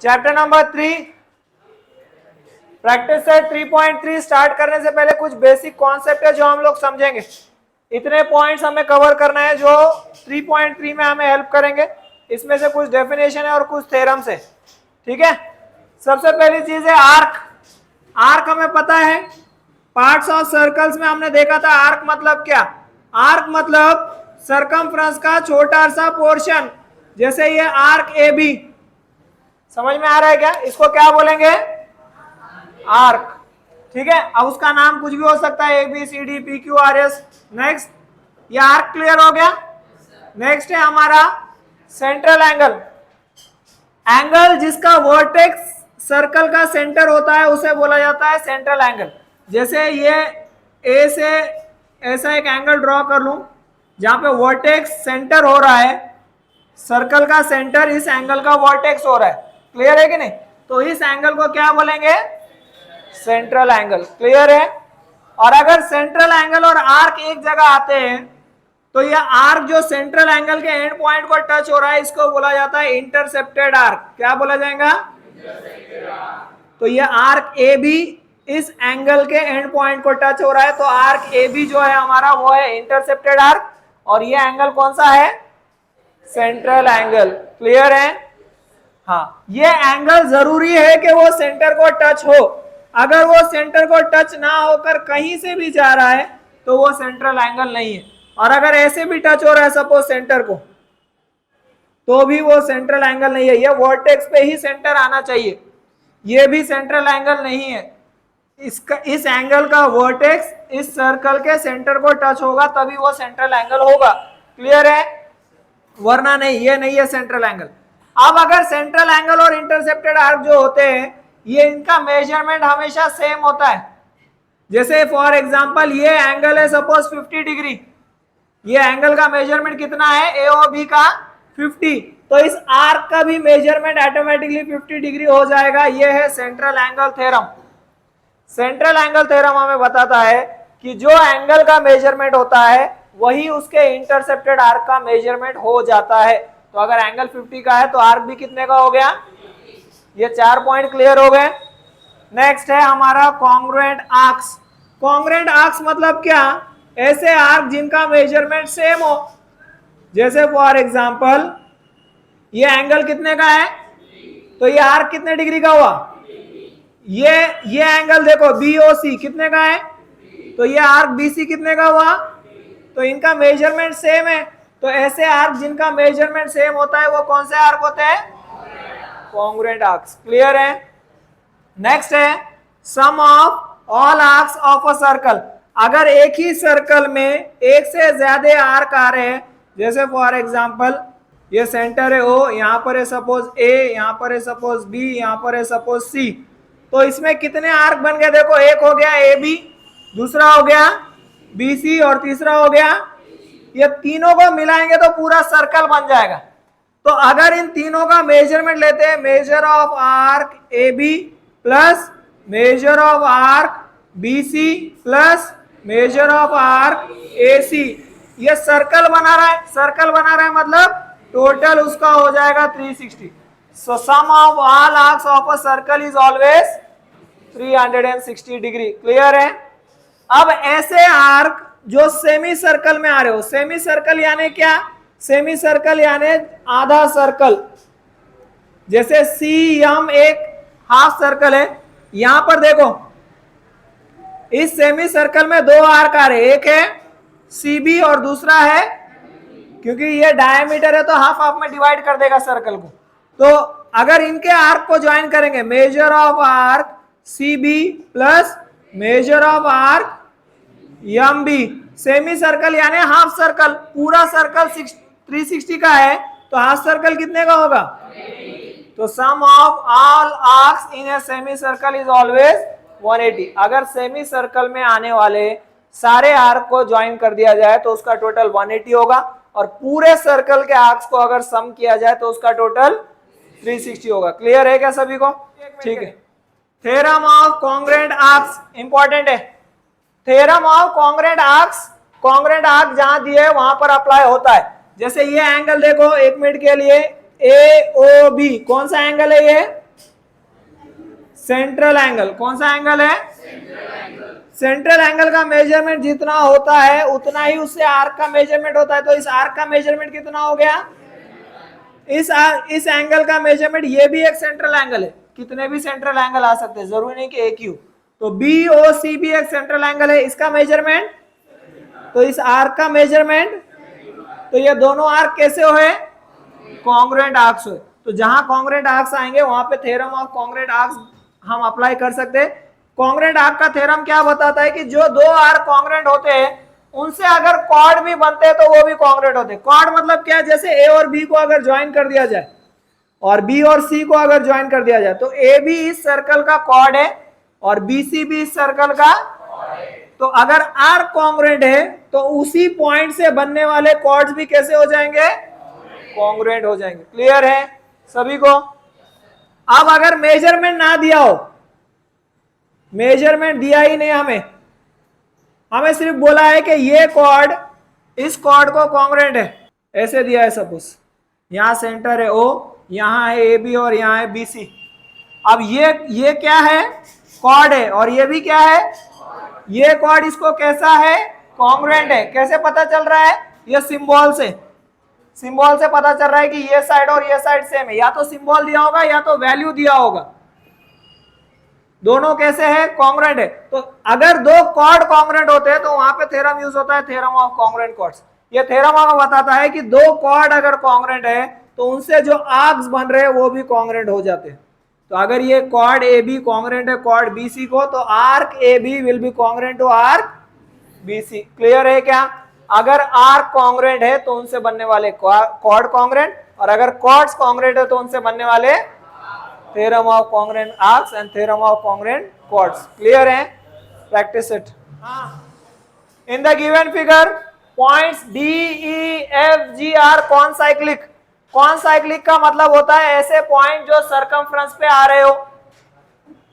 Chapter number 3 practice set 3.3 start करने से पहले कुछ बेसिक कॉन्सेप्ट है जो हम लोग समझेंगे। इतने पॉइंट्स हमें कवर करना है जो 3.3 में हमें हेल्प करेंगे। इसमें से कुछ डेफिनेशन है और कुछ थ्योरम्स है। ठीक है, सबसे पहली चीज है आर्क। आर्क हमें पता है, पार्ट्स ऑफ सर्कल्स में हमने देखा था आर्क मतलब क्या। आर्क मतलब सरकमफ्रेंस का छोटा सा पोर्शन। जैसे ये आर्क ए बी, समझ में आ रहा है क्या? इसको क्या बोलेंगे? आर्क। ठीक है, अब उसका नाम कुछ भी हो सकता है, A B C D P Q R S. Next, ये आर्क क्लियर हो गया। नेक्स्ट है हमारा सेंट्रल एंगल। एंगल जिसका वर्टेक्स सर्कल का सेंटर होता है उसे बोला जाता है सेंट्रल एंगल। जैसे ये ए से ऐसा एक एंगल ड्रॉ कर लूं जहां पे वर्टेक्स सेंटर हो रहा है, सर्कल का सेंटर इस एंगल का वर्टेक्स हो रहा है। क्लियर है कि नहीं? तो इस एंगल को क्या बोलेंगे? Central angle. क्लियर है? और अगर सेंट्रल एंगल और आर्क एक जगह आते हैं तो यह आर्क जो सेंट्रल एंगल के एंड पॉइंट को टच हो रहा है इसको बोला जाता है इंटरसेप्टेड आर्क। क्या बोला जाएगा? तो यह आर्क ए बी इस एंगल के एंड पॉइंट को टच हो रहा है, तो आर्क ए बी जो है हमारा वो है इंटरसेप्टेड आर्क। और ये एंगल कौन सा है? Central angle. क्लियर है? हाँ, ये एंगल जरूरी है कि वो सेंटर को टच हो। अगर वो सेंटर को टच ना होकर कहीं से भी जा रहा है तो वो सेंट्रल एंगल नहीं है। और अगर ऐसे भी टच हो रहा है सपोज सेंटर को, तो भी वो सेंट्रल एंगल नहीं है। ये वर्टेक्स पे ही सेंटर आना चाहिए, ये भी सेंट्रल एंगल नहीं है। इसका इस एंगल का वर्टेक्स इस सर्कल के सेंटर को टच होगा तभी वो सेंट्रल एंगल होगा। क्लियर है? वरना नहीं, ये नहीं है सेंट्रल एंगल। अब अगर सेंट्रल एंगल और इंटरसेप्टेड आर्क जो होते हैं ये इनका मेजरमेंट हमेशा सेम होता है। जैसे फॉर एग्जांपल ये एंगल है सपोज 50 डिग्री, ये एंगल का मेजरमेंट कितना है? AOB का 50। तो इस आर्क का भी मेजरमेंट ऑटोमेटिकली 50 डिग्री हो जाएगा। ये है central angle theorem. Central angle theorem हमें बताता है कि जो एंगल का मेजरमेंट होता है वही उसके इंटरसेप्टेड आर्क का मेजरमेंट हो जाता है। तो अगर एंगल 50 का है तो आर्क भी कितने का हो गया? ये 4 पॉइंट क्लियर हो गए। नेक्स्ट है हमारा कॉन्ग्रुएंट आर्क्स। कॉन्ग्रुएंट आर्क्स मतलब क्या? ऐसे आर्क जिनका मेजरमेंट सेम हो। जैसे फॉर एग्जांपल ये एंगल कितने का है तो ये आर्क कितने डिग्री का हुआ? ये एंगल देखो BOC कितने का है तो ये आर्क BC कितने का हुआ? तो इनका मेजरमेंट सेम है। तो ऐसे आर्क जिनका मेजरमेंट सेम होता है वो कौन से आर्क होते हैं? Congruent arcs. क्लियर है? नेक्स्ट है sum of all arcs of a circle. अगर एक ही सर्कल में एक से ज्यादा आर्क आ रहे हैं, जैसे फॉर एग्जांपल ये सेंटर है O, यहां पर है सपोज A, यहां पर है सपोज B, यहां पर है सपोज C, तो इसमें कितने आर्क बन गए? देखो, एक हो गया AB, दूसरा हो गया BC और तीसरा हो गया, ये तीनों को मिलाएंगे तो पूरा सर्कल बन जाएगा। तो अगर इन तीनों का मेजरमेंट लेते हैं, measure of arc AB plus measure of arc BC plus measure of arc AC, ये सर्कल बना रहा है। सर्कल बना रहा है मतलब टोटल उसका हो जाएगा 360। So sum of all arcs of a circle is always 360 degree. Clear है? अब ऐसे आर्क जो सेमी सर्कल में आ रहे हो, सेमी सर्कल यानी क्या? सेमी सर्कल यानी आधा सर्कल। जैसे CM एक हाफ सर्कल है, यहां पर देखो इस सेमी सर्कल में दो आर्क आ रहे, एक है CB और दूसरा है, क्योंकि ये डायमीटर है तो हाफ हाफ में डिवाइड कर देगा सर्कल को। तो अगर इनके आर्क को ज्वाइन करेंगे, major of arc CB plus measure of arc MB, semi circle यानी हाफ सर्कल। पूरा सर्कल 360 का है तो हाफ सर्कल कितने का होगा? तो sum of all arcs in a semi circle is always 180। अगर सेमी सर्कल में आने वाले सारे आर्क को ज्वाइन कर दिया जाए तो उसका टोटल 180 होगा, और पूरे सर्कल के आर्क्स को अगर सम किया जाए तो उसका टोटल 360 होगा। क्लियर है क्या सभी को? ठीक है। Theorem of congruent arcs important है। Theorem of congruent arcs, congruent arc जहां दिए वहां पर अप्लाई होता है। जैसे ये एंगल देखो, एक मिनट के लिए AOB, कौन सा एंगल है ये? सेंट्रल एंगल, कौन सा एंगल है? सेंट्रल एंगल का मेजरमेंट जितना होता है उतना ही उससे आर्क का मेजरमेंट होता है। तो इस आर्क का मेजरमेंट कितना हो गया? इस एंगल का मेजरमेंट, ये भी एक सेंट्रल एंगल है, कितने भी सेंट्रल एंगल आ सकते हैं, जरूरी नहीं कि एक ही हो। तो बी ओ सी भी एक सेंट्रल एंगल है, इसका मेजरमेंट, तो इस आर्क का मेजरमेंट, तो ये दोनों आर्क कैसे हुए? कॉन्ग्रुएंट आर्क्स हुए। तो जहां कॉन्ग्रुएंट आर्क्स आएंगे वहां पे थ्योरम ऑफ कॉन्ग्रुएंट आर्क्स हम अप्लाई कर सकते हैं। कॉन्ग्रुएंट आर्क का थ्योरम क्या बताता है कि जो दो आर्क कॉन्ग्रुएंट होते हैं उनसे अगर कॉर्ड भी बनते हैं तो वो भी कॉन्ग्रुएंट होते हैं। कॉर्ड मतलब क्या? जैसे ए और बी को अगर ज्वाइन कर दिया जाए और बी और सी को अगर ज्वाइन कर दिया जाए तो ए भी इस सर्कल का कॉर्ड है और बी सी भी इस सर्कल का। तो अगर आर्क कॉन्ग्रुएंट है तो उसी पॉइंट से बनने वाले कॉर्ड्स भी कैसे हो जाएंगे? कॉन्ग्रुएंट हो जाएंगे। क्लियर है सभी को? अब अगर मेजरमेंट ना दिया हो, मेजरमेंट दिया ही नहीं हमें सिर्फ बोला है कि ये कॉर्ड इस कॉर्ड को कॉन्ग्रुएंट है, ऐसे दिया है सपोज, यहां सेंटर है ओ, यहां है ए बी और यहां है बी सी। अब ये क्या है? कॉर्ड है, और ये भी क्या है? ये कॉर्ड इसको कैसा है? कॉन्ग्रुएंट है। कैसे पता चल रहा है? ये सिंबल से पता चल रहा है कि ये साइड और ये साइड सेम है। या तो सिंबल दिया होगा या तो वैल्यू दिया होगा, दोनों कैसे है? कॉन्ग्रुएंट है। तो अगर दो कॉर्ड कॉन्ग्रुएंट होते हैं तो वहां पे थ्योरम यूज होता है, थ्योरम ऑफ कॉन्ग्रुएंट कॉर्ड्स। ये थ्योरम हमें बताता है कि दो कॉर्ड अगर कॉन्ग्रुएंट है तो उनसे जो आर्क्स बन रहे हैं वो भी कॉन्ग्रुएंट हो जाते हैं। तो अगर ये कॉर्ड ए बी कॉन्ग्रुएंट है कॉर्ड बी सी को, तो arc A B will be congruent to arc B C. Clear है क्या? अगर आर्क कॉन्ग्रुएंट है तो उनसे बनने वाले कॉर्ड कॉन्ग्रुएंट, और अगर कॉर्ड्स कॉन्ग्रुएंट है तो उनसे बनने वाले theorem of congruent arcs and theorem of congruent chords. Clear है? Practice it. In the given figure points D E F G are concyclic. Concyclic का मतलब होता है ऐसे पॉइंट जो सरकमफ्रेंस पे आ रहे हो।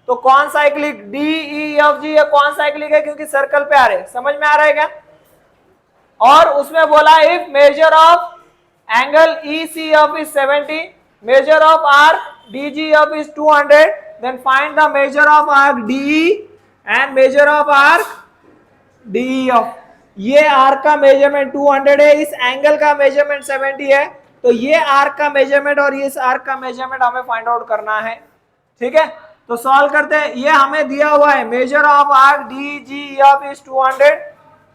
तो concyclic D E F G, ये कॉन साइक्लिक है क्योंकि सर्कल पे आ रहे हैं। समझ में आ रहा है क्या? और उसमें बोला if measure of angle E C F is 70, measure of arc DGF is 200, then find the measure of arc DE and measure of arc DEF। ये आर्क का मेजरमेंट 200 है, इस एंगल का मेजरमेंट 70 है। तो ये आर्क का मेजरमेंट और इस आर्क का मेजरमेंट हमें फाइंड आउट करना है। ठीक है, तो सॉल्व करते हैं। ये हमें दिया हुआ है major of arc DGF is 200।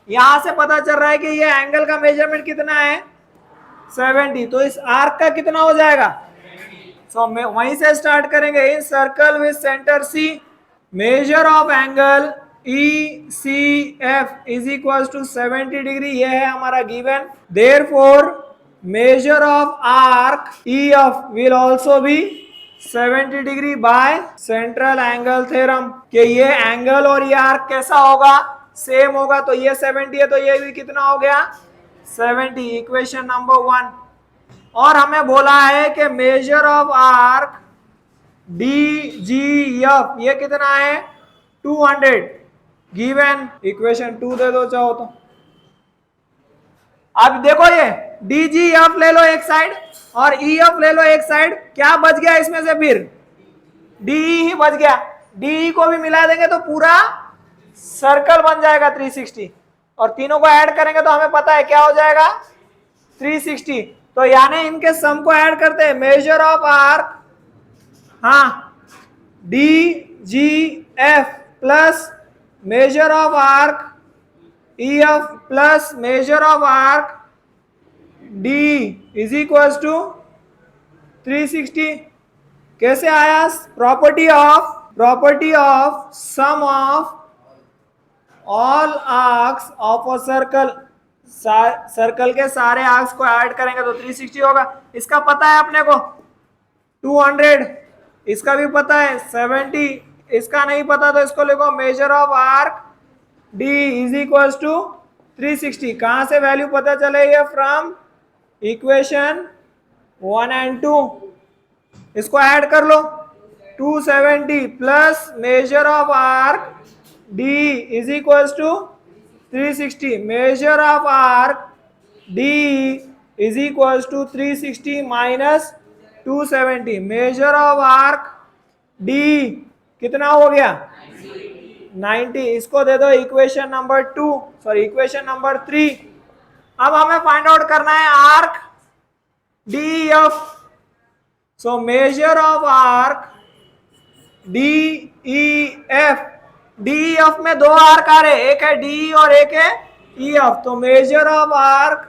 यहां से पता चल रहा है कि ये एंगल का मेजरमेंट कितना है? 70। तो इस आर्क का कितना हो जाएगा? वहीं से स्टार्ट करेंगे। In circle with centre C, measure of angle E C F is equal to 70 degree. ये है हमारा given. Therefore measure of arc E F will also be 70 degree by central angle theorem. कि ये angle और ये arc कैसा होगा? Same होगा। तो ये 70 है तो ये भी कितना हो गया? 70। Equation number 1। और हमें बोला है कि major of arc D G F ये कितना है? 200 गिवन। इक्वेशन 2 दे दो चाहो तो। अब देखो ये डी जी एफ ले लो एक साइड और ई एफ ले लो एक साइड। क्या बच गया इसमें से? फिर डी ही बच गया। डी को भी मिला देंगे तो पूरा सर्कल बन जाएगा 360, और तीनों को ऐड करेंगे तो हमें पता है क्या हो जाएगा? 360। तो यानी इनके सम को ऐड करते हैं। मेजर ऑफ आर्क, हाँ, D G F plus measure of arc E F plus measure of arc D is equal to 360। कैसे आया? Property of sum of all arcs of a circle. Circle के सारे arcs को add करेंगे तो 360 होगा। इसका पता है अपने को 200, इसका भी पता है 70, इसका नहीं पता तो इसको लिखो measure of arc D is equal to 360। कहां से वैल्यू पता चले? ये फ्रॉम इक्वेशन 1 एंड 2। इसको ऐड कर लो। 270 plus measure of arc D is equal to 360। Measure of arc D is equal to 360 minus 270। Measure of arc D कितना हो गया 90। इसको दे दो equation number 2, sorry equation number 3। अब हमें फाइंड आउट करना है arc DEF। So measure of arc DEF। DEF में दो आर्क आ रहे, एक है DE और एक है EF। तो measure of arc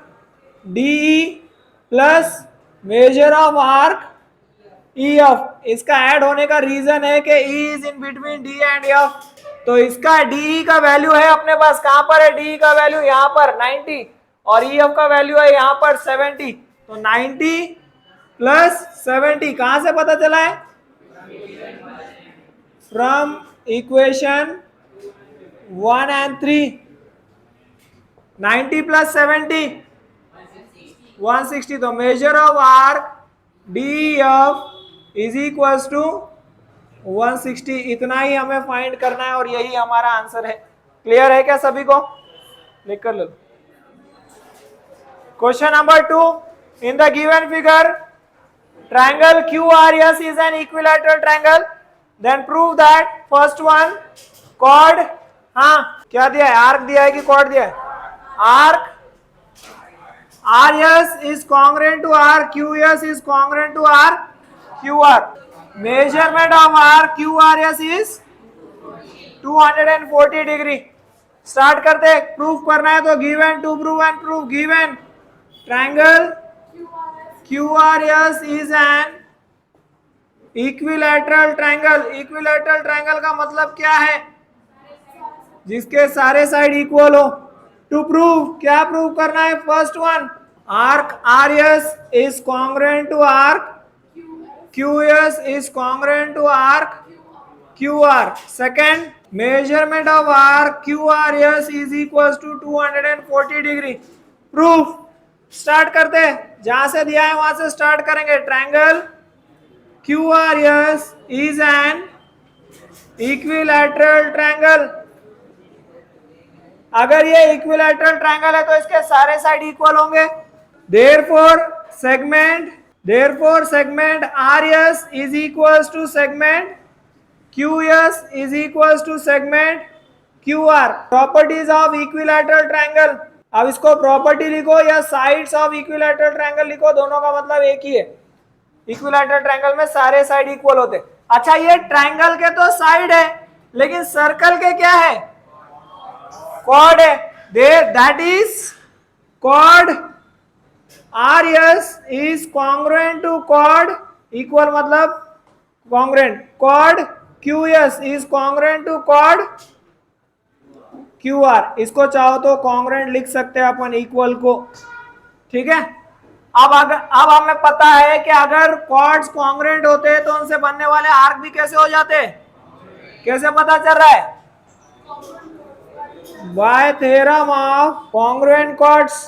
DE plus measure of arc EF। इसका ऐड होने का रीजन है कि E is in between D and F। तो इसका DE का वैल्यू है अपने पास, कहां पर है DE का वैल्यू, यहां पर 90, और EF का वैल्यू है यहां पर 70। तो 90 प्लस 70 कहां से पता चला है, फ्रॉम इक्वेशन 1 एंड 3। 90 प्लस 70 160। तो measure of arc DEF is equal to 160। इतना ही हमें फाइंड करना है और यही हमारा आंसर है। क्लियर है क्या सभी को, लिख कर लो। Question number 2, in the given figure triangle QRS is an equilateral triangle, then prove that first one chord, हाँ क्या दिया है, आर्क दिया है कि कॉर्ड दिया है, arc RS is congruent to RQS is congruent to RQR. Measurement of RQRS is 240 degree. Start करते हैं, प्रूफ करना है तो given to prove and proof. Given triangle QRS is an equilateral triangle. Equilateral triangle का मतलब क्या है, जिसके सारे साइड इक्वल हो। टू प्रूव, क्या प्रूव करना है, first one arc RS is congruent to arc QS is congruent to arc QR. Second, measurement of arc QRS is equals to 240 degree. Proof start करते हैं, जहां से दिया है वहां से स्टार्ट करेंगे। Triangle QRS is an equilateral triangle। अगर ये इक्विलैटरल ट्रायंगल है तो इसके सारे साइड इक्वल होंगे। Therefore segment RS is equals to segment QS is equals to segment QR। Properties of equilateral triangle। अब इसको प्रॉपर्टी लिखो या साइड्स ऑफ इक्विलैटरल ट्रायंगल लिखो, दोनों का मतलब एक ही है। इक्विलैटरल ट्रायंगल में सारे साइड इक्वल होते। अच्छा, ये ट्रायंगल के तो साइड है, लेकिन सर्कल के क्या है, कॉर्ड है। That is chord RS is congruent to chord, equal मतलब congruent, chord QS is congruent to chord QR। इसको चाहो तो congruent लिख सकते हैं अपन इक्वल को, ठीक है। अब हमें पता है कि अगर chords congruent होते हैं तो उनसे बनने वाले आर्क भी कैसे हो जाते हैं, कैसे पता चल रहा है, bye theorem of congruent chords।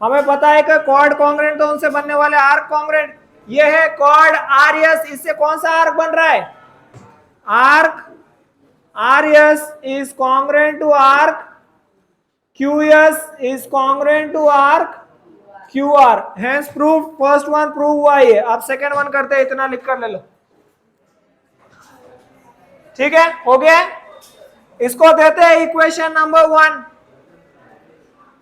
हमें पता है कि कॉर्ड कॉन्ग्रुएंट तो उनसे बनने वाले आर्क कॉन्ग्रुएंट। ये है कॉर्ड RS, इससे कौन सा आर्क बन रहा है, arc RS is congruent to arc QS is congruent to arc QR। Hence proof first one prove हुआ है। अब सेकेंड वन करते हैं, इतना लिख कर ले लो, ठीक है, हो गया। इसको देते हैं इक्वेशन नंबर 1।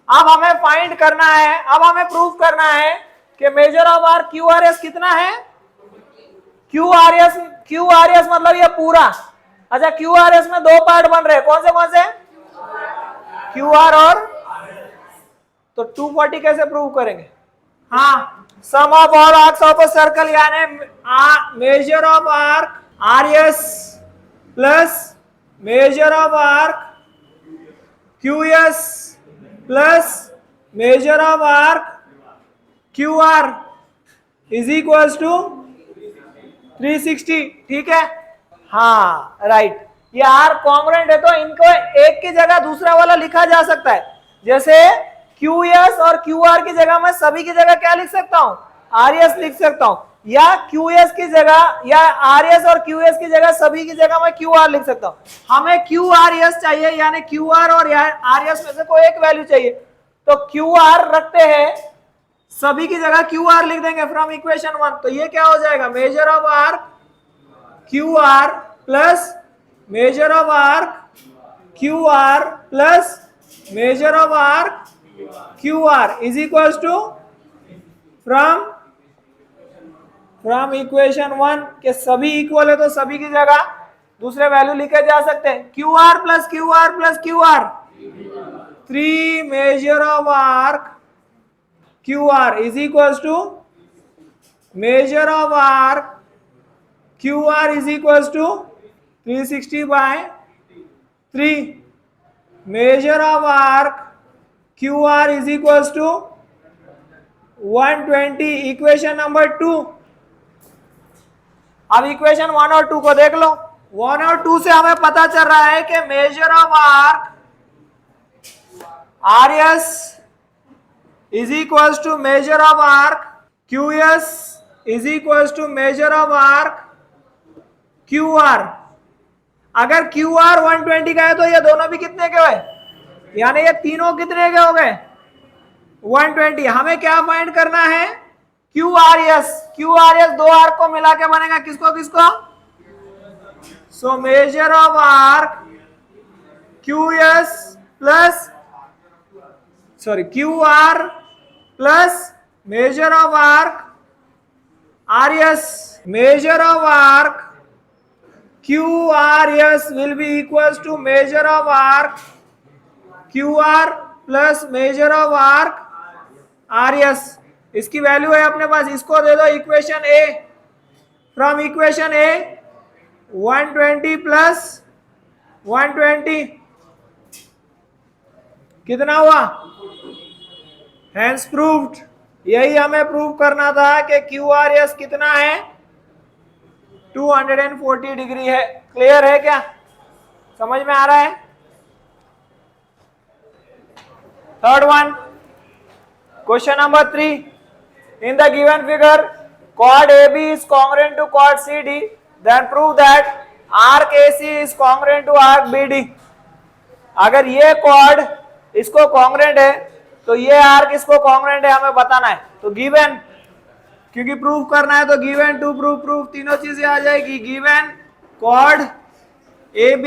अब हमें फाइंड करना है, अब हमें प्रूव करना है कि मेजर ऑफ आर QRS कितना है। QRS मतलब ये पूरा। अच्छा, QRS में दो पार्ट बन रहे हैं, कौन से QR और, तो 240 कैसे प्रूव करेंगे, हाँ, sum of all arcs of a circle, यानी measure of arc RS plus measure of arc QS plus measure of arc QR is equals to 360, ठीक है, हाँ राइट। ये आर्क कॉन्ग्रुएंट है तो इनको एक की जगह दूसरा वाला लिखा जा सकता है। जैसे QS और QR की जगह मैं सभी की जगह क्या लिख सकता हूँ, RS लिख सकता हूँ, या QS की जगह या RS और QS की जगह सभी की जगह मैं QR लिख सकता हूँ। हमें QRS चाहिए, यानी QR और RS में से कोई एक वैल्यू चाहिए, तो QR रखते हैं, सभी की जगह QR लिख देंगे फ्रॉम इक्वेशन 1। तो ये क्या हो जाएगा, major of arc QR plus measure of arc QR plus measure of arc QR is equals to from equation 1 के सभी इक्वल है तो सभी की जगह दूसरे वैल्यू लिखे जा सकते हैं। QR plus QR plus QR 3 measure of arc QR is equals to measure of arc QR is equals to 360 by 3. Measure of arc QR is equals to 120. Equation number 2। अब इक्वेशन 1 और 2 को देख लो। 1 और 2 से हमें पता चल रहा है कि major of arc RS is equals to measure of arc QS is equals to measure of arc QR। अगर QR 120 का है तो ये दोनों भी कितने के हुए, यानी ये तीनों कितने के हो गए 120। हमें क्या फाइंड करना है QRS। QRS दो आर्क को मिला के बनेगा किसको किसको, सो measure of arc QS plus QR plus measure of arc RS। measure of arc QRS will be equals to measure of arc QR plus measure of arc RS। इसकी value है अपने पास, इसको दे दो equation A। From equation A 120 plus 120 कितना हुआ, hence proved. यही हमें प्रूव करना था कि QRS कितना है 240 डिग्री है। क्लियर है क्या, समझ में आ रहा है। Third one, question number 3। In the given figure chord AB is congruent to chord CD, then prove that arc AC is congruent to arc BD। अगर ये chord इसको congruent है तो ये आर्क इसको कॉन्ग्रुएंट है, हमें बताना है। तो गिवन, क्योंकि प्रूव करना है तो गिवन टू प्रूव तीनों चीजें आ जाएगी। Given chord AB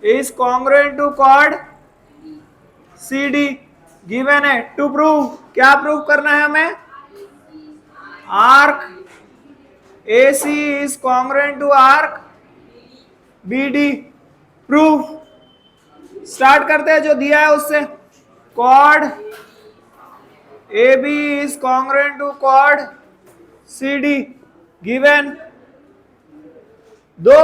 is congruent to chord CD given है। टू प्रूव, क्या प्रूव करना है हमें, arc AC is congruent to arc BD। Proof start करते हैं जो दिया है उससे। chord AB is congruent to chord CD given। दो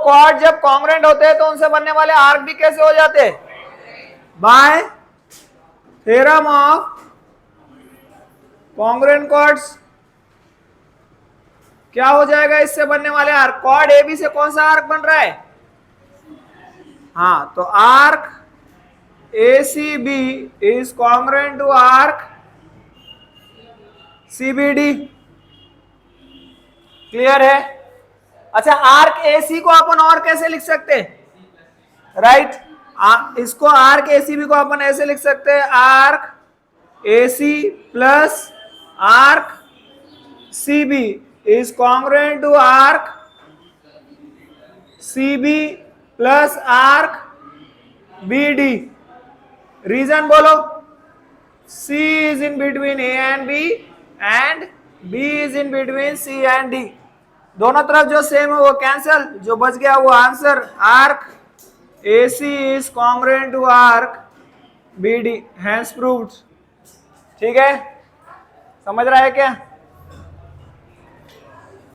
chord जब congruent होते हैं तो उनसे बनने वाले आर्क भी कैसे हो जाते हैं, bye theorem of congruent chords। क्या हो जाएगा इससे बनने वाले आर्क, chord AB से कौन सा आर्क बन रहा है, हाँ तो arc ACB is congruent to arc CBD। Clear है। अच्छा, आर्क AC को अपन और कैसे लिख सकते हैं, राइट इसको आर्क ACB को अपन ऐसे लिख सकते हैं, arc AC plus arc CB is congruent to arc CB plus arc BD। Reason बोलो, C is in between A and B and B is in between C and D। दोनों तरफ जो same है वो कैंसल, जो बच गया वो answer. Arc AC is congruent to arc BD, hence proved। ठीक है, समझ रहा है क्या।